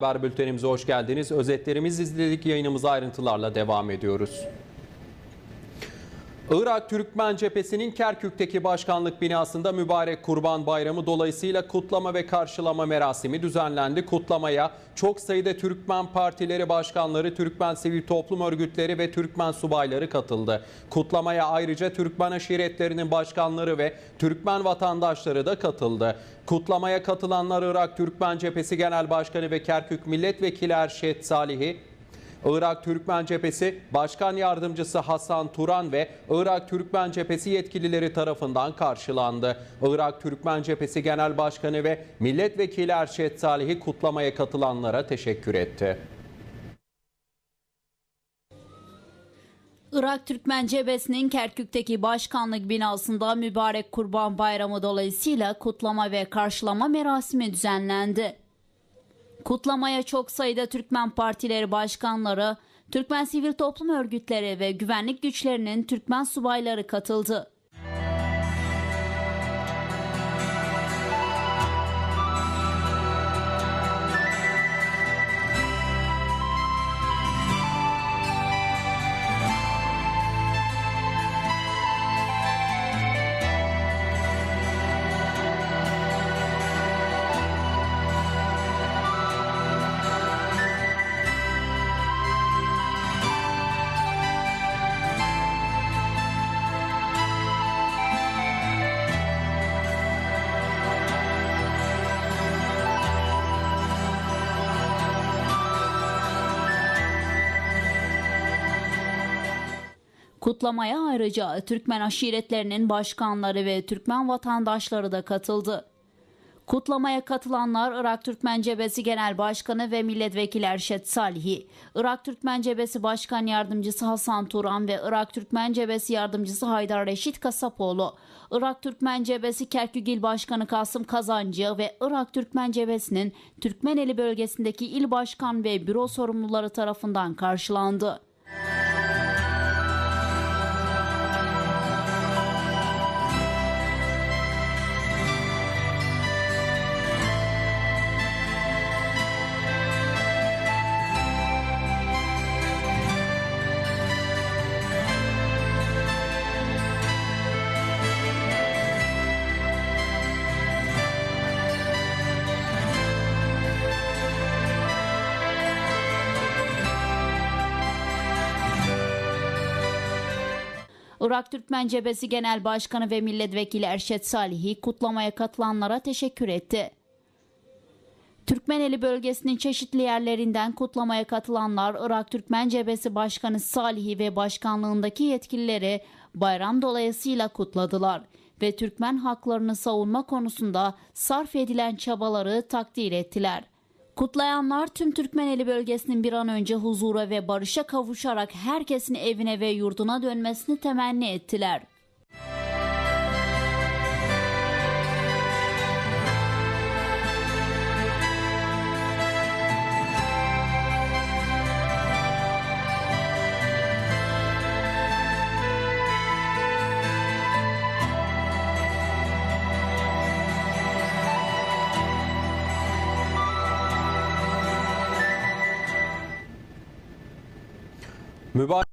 Haber bültenimize hoş geldiniz. Özetlerimiz izledik. Yayınımıza ayrıntılarla devam ediyoruz. Irak Türkmen Cephesi'nin Kerkük'teki başkanlık binasında mübarek Kurban Bayramı dolayısıyla kutlama ve karşılama merasimi düzenlendi. Kutlamaya çok sayıda Türkmen partileri başkanları, Türkmen sivil toplum örgütleri ve Türkmen subayları katıldı. Kutlamaya ayrıca Türkmen aşiretlerinin başkanları ve Türkmen vatandaşları da katıldı. Kutlamaya katılanlar Irak Türkmen Cephesi Genel Başkanı ve Kerkük Milletvekili Erşet Salih'i, Irak Türkmen Cephesi Başkan Yardımcısı Hasan Turan ve Irak Türkmen Cephesi yetkilileri tarafından karşılandı. Irak Türkmen Cephesi Genel Başkanı ve Milletvekili Erşet Salih'i kutlamaya katılanlara teşekkür etti. Irak Türkmen Cephesi'nin Kerkük'teki başkanlık binasında mübarek Kurban Bayramı dolayısıyla kutlama ve karşılama merasimi düzenlendi. Kutlamaya çok sayıda Türkmen partileri başkanları, Türkmen sivil toplum örgütleri ve güvenlik güçlerinin Türkmen subayları katıldı. Kutlamaya ayrıca Türkmen aşiretlerinin başkanları ve Türkmen vatandaşları da katıldı. Kutlamaya katılanlar Irak Türkmen Cephesi Genel Başkanı ve Milletvekili Erşet Salih'i, Irak Türkmen Cephesi Başkan Yardımcısı Hasan Turan ve Irak Türkmen Cephesi Yardımcısı Haydar Reşit Kasapoğlu, Irak Türkmen Cephesi Kerkük İl Başkanı Kasım Kazancı ve Irak Türkmen Cephesi'nin Türkmeneli bölgesindeki il başkan ve büro sorumluları tarafından karşılandı. Irak Türkmen Cephesi Genel Başkanı ve Milletvekili Erşet Salih'i kutlamaya katılanlara teşekkür etti. Türkmeneli bölgesinin çeşitli yerlerinden kutlamaya katılanlar Irak Türkmen Cephesi Başkanı Salih'i ve başkanlığındaki yetkilileri bayram dolayısıyla kutladılar ve Türkmen haklarını savunma konusunda sarf edilen çabaları takdir ettiler. Kutlayanlar tüm Türkmeneli bölgesinin bir an önce huzura ve barışa kavuşarak herkesin evine ve yurduna dönmesini temenni ettiler. Mübarek